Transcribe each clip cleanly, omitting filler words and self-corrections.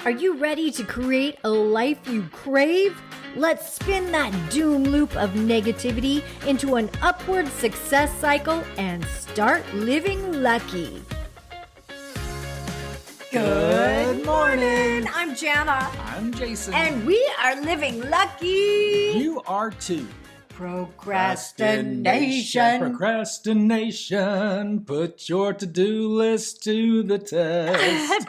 Are you ready to create a life you crave? Let's spin that doom loop of negativity into an upward success cycle and start living lucky. Good morning. I'm Jana. I'm Jason. And we are living lucky. You are too. Procrastination. Procrastination. Put your to-do list to the test.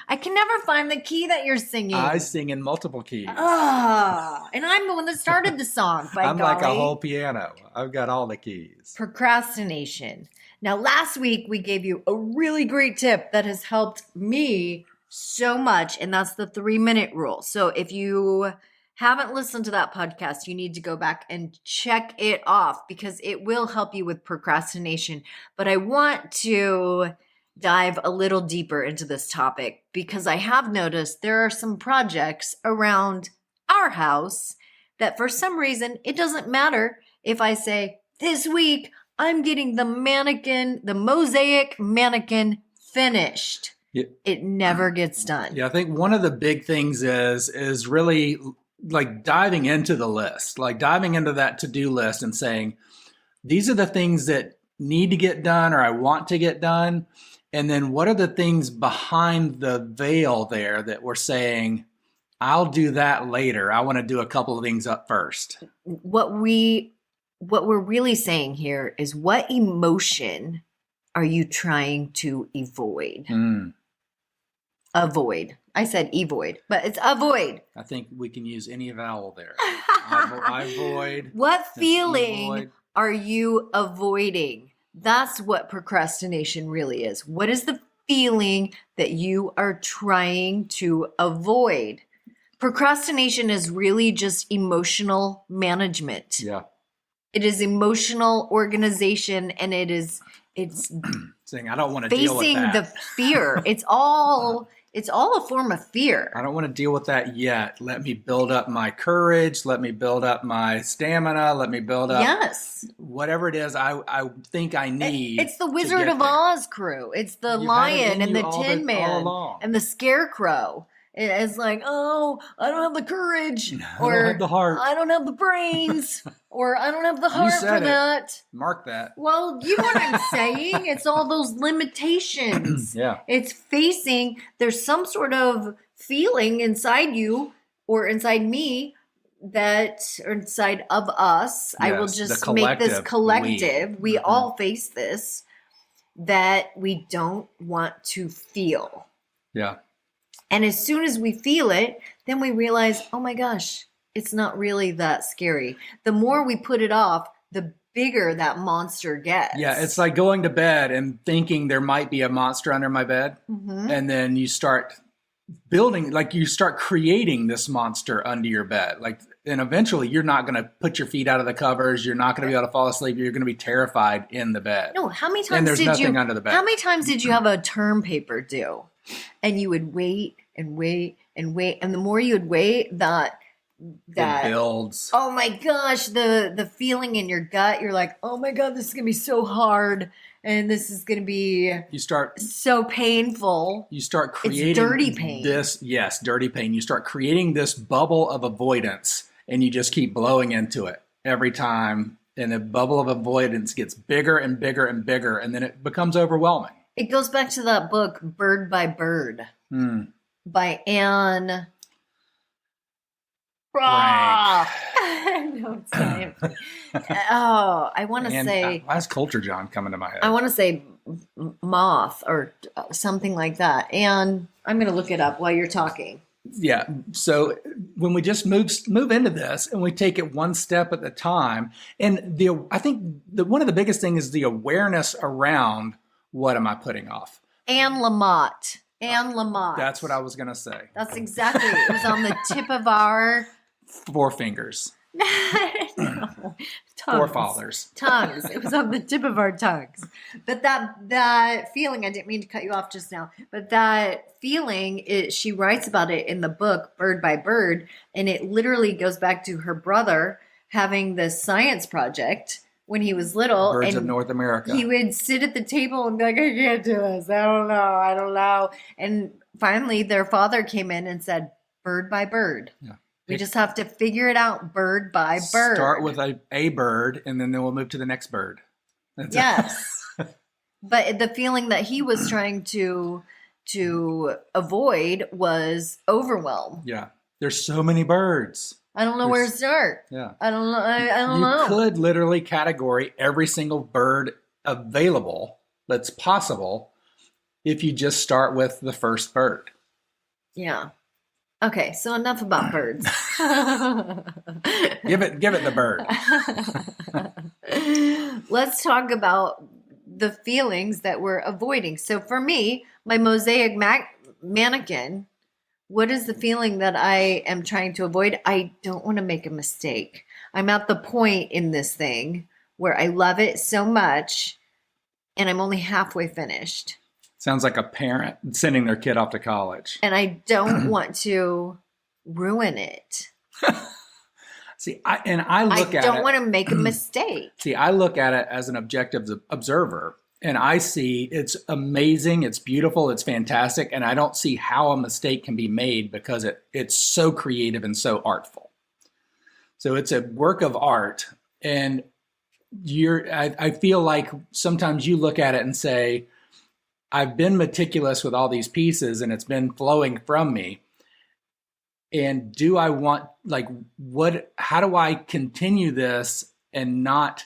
I can never find the key that you're singing. I sing in multiple keys. And I'm the one that started the song. I'm like a whole piano. I've got all the keys. Procrastination. Now, last week we gave you a really great tip that has helped me so much, and that's the 3-minute rule. So if you haven't listened to that podcast, you need to go back and check it off because it will help you with procrastination. But I want to dive a little deeper into this topic because I have noticed there are some projects around our house that for some reason, it doesn't matter if I say, this week, I'm getting the mosaic mannequin finished. Yeah. It never gets done. Yeah, I think one of the big things is really like diving into the list, like diving into that to-do list and saying, these are the things that need to get done or I want to get done. And then what are the things behind the veil there that we're saying, I'll do that later. I want to do a couple of things up first. What we're really saying here is, what emotion are you trying to avoid? Avoid. I said evoid, but it's avoid. I think we can use any vowel there. I avoid. What feeling are you avoiding? That's what procrastination really is. What is the feeling that you are trying to avoid? Procrastination is really just emotional management. Yeah. It is emotional organization, and it's saying I don't want to deal with facing that. the fear. It's all a form of fear. I don't want to deal with that yet. Let me build up my courage. Let me build up my stamina. Let me build up whatever it is I think I need. It's the Wizard of Oz crew. It's the lion and the Tin Man and the scarecrow. It's like, oh, I don't have the courage, or I don't have the heart. I don't have the brains, or I don't have the heart for that. Mark that. Well, you know what I'm saying? It's all those limitations. Yeah. It's there's some sort of feeling inside you or inside me or inside of us. Yes, I will just make this collective. We all face this, that we don't want to feel. Yeah. And as soon as we feel it, then we realize, oh my gosh, it's not really that scary. The more we put it off, the bigger that monster gets. Yeah, it's like going to bed and thinking there might be a monster under my bed. Mm-hmm. And then you start building, like you start creating this monster under your bed. And eventually you're not going to put your feet out of the covers. You're not going to be able to fall asleep. You're going to be terrified in the bed. No, how many times and there's nothing under the bed. How many times did you have a term paper due? And you would wait and wait and wait. And the more you would wait, that it builds. Oh my gosh, the feeling in your gut, you're like, oh my God, this is going to be so hard. And this is going to be so painful. You start creating dirty pain. Dirty pain. You start creating this bubble of avoidance and you just keep blowing into it every time. And the bubble of avoidance gets bigger and bigger and bigger. And then it becomes overwhelming. It goes back to that book, Bird by Bird, by Anne. No, it's not. I want to say. Why is Culture John coming to my head? I want to say Moth or something like that. And I'm going to look it up while you're talking. Yeah. So when we just move into this and we take it one step at a time, and I think one of the biggest things is the awareness around. What am I putting off? Anne Lamott. That's what I was going to say. That's exactly. It was on the tip of our forefingers. No. Forefathers. Tongues. It was on the tip of our tongues. But that feeling, I didn't mean to cut you off just now, but that feeling, she writes about it in the book, Bird by Bird, and it literally goes back to her brother having this science project when he was little. Birds of North America. He would sit at the table and be like, I can't do this. I don't know. And finally their father came in and said, bird by bird. Yeah. We just have to figure it out bird by bird. Start with a bird, and then we'll move to the next bird. Yes. But the feeling that he was trying to avoid was overwhelm. Yeah. There's so many birds. I don't know where to start. Yeah. I don't know. I don't know. You could literally category every single bird available that's possible if you just start with the first bird. Yeah. Okay, so enough about birds. Give it the bird. Let's talk about the feelings that we're avoiding. So for me, my mosaic mannequin, what is the feeling that I am trying to avoid? I don't want to make a mistake. I'm at the point in this thing where I love it so much and I'm only halfway finished. Sounds like a parent sending their kid off to college. And I don't want to ruin it. See, I don't want to make a mistake. See, I look at it as an objective observer, and I see it's amazing, it's beautiful, it's fantastic, and I don't see how a mistake can be made because it's so creative and so artful. So it's a work of art, and I feel like sometimes you look at it and say, I've been meticulous with all these pieces and it's been flowing from me. And do I want, how do I continue this and not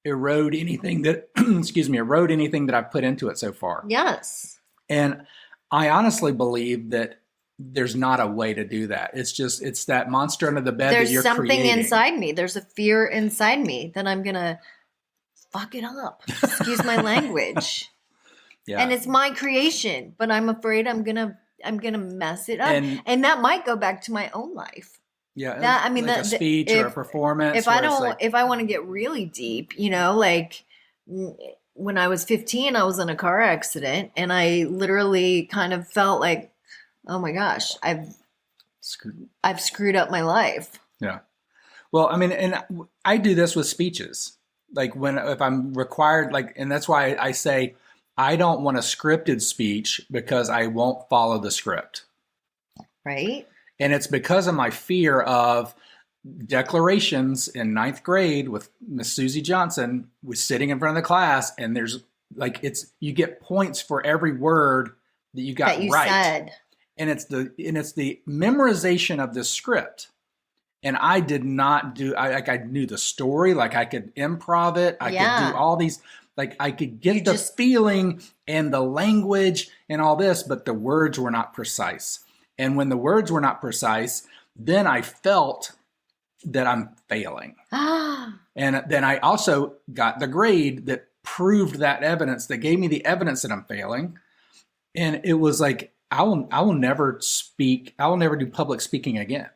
erode anything that, erode anything that I've put into it so far? Yes. And I honestly believe that there's not a way to do that. It's that monster under the bed that you're creating. There's something inside me. There's a fear inside me that I'm going to fuck it up. Excuse my language. Yeah. And it's my creation, but I'm afraid I'm gonna mess it up, and that might go back to my own life. Yeah, a speech or a performance. If I want to get really deep, when I was 15, I was in a car accident, and I literally kind of felt like, oh my gosh, I've screwed up my life. Yeah. Well, and I do this with speeches, if I'm required, and that's why I say, I don't want a scripted speech because I won't follow the script. Right. And it's because of my fear of declarations in 9th grade with Miss Susie Johnson was sitting in front of the class, and there's you get points for every word that you got that you right. Said. And it's the memorization of the script. And I did not do, I knew the story, I could improv it. I could do all these, I could get the feeling and the language and all this, but the words were not precise. And when the words were not precise, then I felt that I'm failing. And then I also got the grade that proved that evidence, that gave me the evidence that I'm failing. And it was I will never speak. I will never do public speaking again.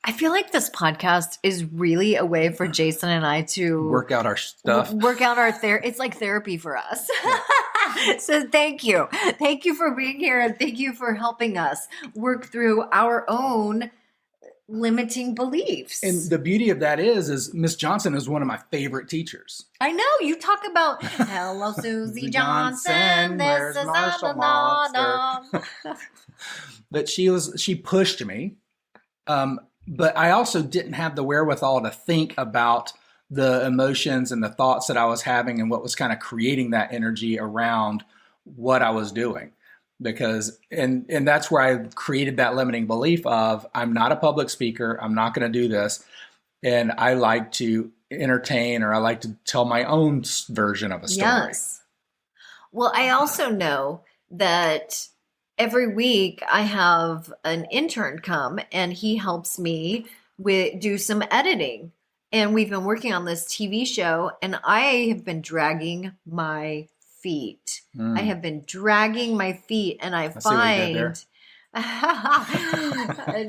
I feel like this podcast is really a way for Jason and I to work out our stuff, it's like therapy for us. Yeah. So thank you. Thank you for being here. And thank you for helping us work through our own limiting beliefs. And the beauty of that is Miss Johnson is one of my favorite teachers. I know you talk about hello, Susie Johnson. This is Marshall Monster. But she pushed me. But I also didn't have the wherewithal to think about the emotions and the thoughts that I was having and what was kind of creating that energy around what I was doing. Because, and that's where I created that limiting belief of, I'm not a public speaker. I'm not going to do this. And I like to entertain, or I like to tell my own version of a story. Yes. Well, I also know that every week I have an intern come and he helps me do some editing. And we've been working on this TV show, and I have been dragging my feet. I have been dragging my feet, and I find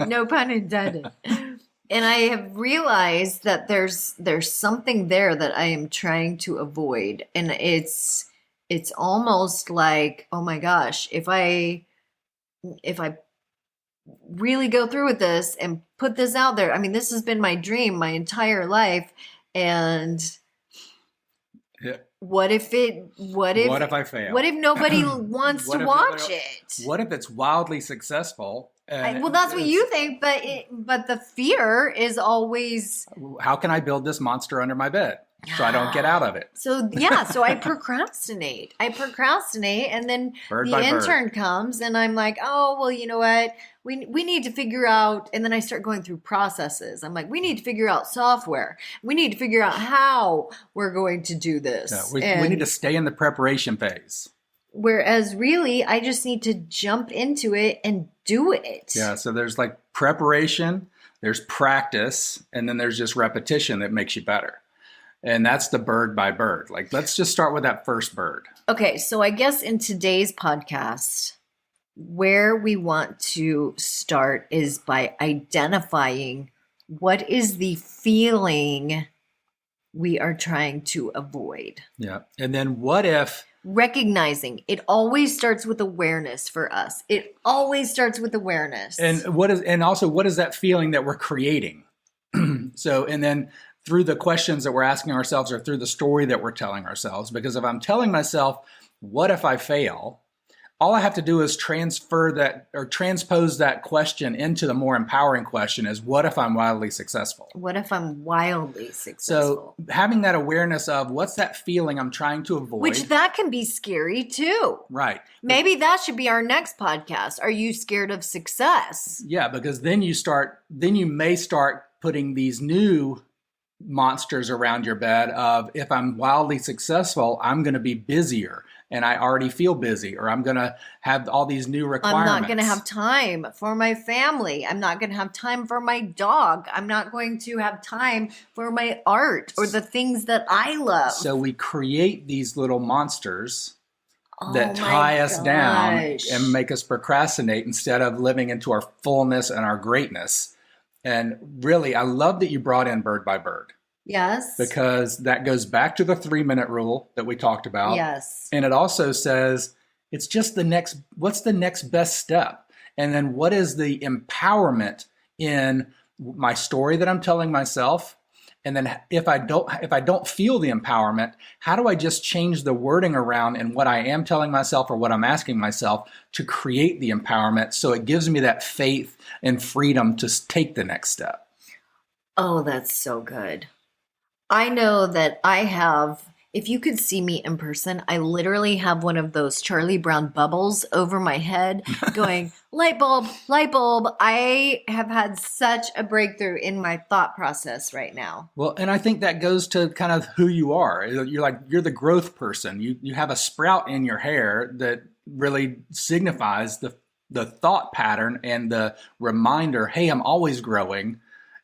no pun intended. And I have realized that there's something there that I am trying to avoid. And it's almost like, oh my gosh, if I really go through with this and put this out there, this has been my dream my entire life. And What if I fail? What if nobody wants to watch it? What if it's wildly successful? Well, that's what you think, but the fear is always, how can I build this monster under my bed so I don't get out of it? So I procrastinate. And then Bird the by intern bird. comes and I'm like, oh, well, you know what? We need to figure out, and then I start going through processes. I'm like, we need to figure out software. We need to figure out how we're going to do this. Yeah, we need to stay in the preparation phase. Whereas really, I just need to jump into it and do it. Yeah, so there's like preparation, there's practice, and then there's just repetition that makes you better. And that's the bird by bird. Like, let's just start with that first bird. Okay, so I guess in today's podcast, where we want to start is by identifying what is the feeling we are trying to avoid. Yeah. And then what if... Recognizing it always starts with awareness for us. It always starts with awareness. And also what is that feeling that we're creating? So, and then through the questions that we're asking ourselves or through the story that we're telling ourselves, because if I'm telling myself, what if I fail? All I have to do is transfer that or transpose that question into the more empowering question is, what if I'm wildly successful? What if I'm wildly successful? So having that awareness of what's that feeling I'm trying to avoid. Which that can be scary too. Right. Maybe that should be our next podcast. Are you scared of success? Yeah, because then you may start putting these new monsters around your bed of, if I'm wildly successful, I'm going to be busier. And I already feel busy, or I'm going to have all these new requirements. I'm not going to have time for my family. I'm not going to have time for my dog. I'm not going to have time for my art or the things that I love. So we create these little monsters that tie us down and make us procrastinate instead of living into our fullness and our greatness. And really, I love that you brought in bird by bird. Yes. Because that goes back to the 3-minute rule that we talked about. Yes. And it also says it's just what's the next best step? And then what is the empowerment in my story that I'm telling myself? And then if I don't feel the empowerment, how do I just change the wording around in what I am telling myself or what I'm asking myself to create the empowerment so it gives me that faith and freedom to take the next step? Oh, that's so good. I know that I have, if you could see me in person, I literally have one of those Charlie Brown bubbles over my head going, light bulb, light bulb. I have had such a breakthrough in my thought process right now. Well, and I think that goes to kind of who you are. You're the growth person. You have a sprout in your hair that really signifies the thought pattern and the reminder, hey, I'm always growing.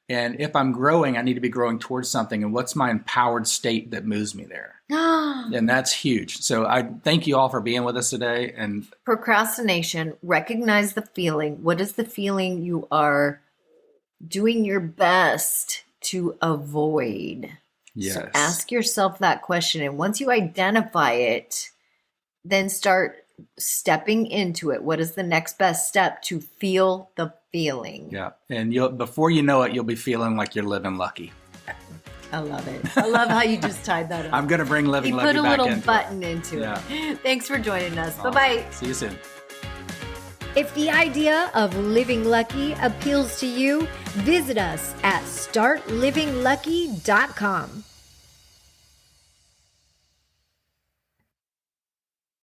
And if I'm growing, I need to be growing towards something. And what's my empowered state that moves me there? And that's huge. So I thank you all for being with us today. And procrastination, recognize the feeling. What is the feeling you are doing your best to avoid? yes, So ask yourself that question. And once you identify it, then start stepping into it. What is the next best step to feel the feeling? Yeah. And before you know it, you'll be feeling like you're living lucky. I love it. I love how you just tied that up. I'm going to bring living lucky back into it. You put a little into button into it. Thanks for joining us. Bye-bye. See you soon. If the idea of living lucky appeals to you, visit us at startlivinglucky.com.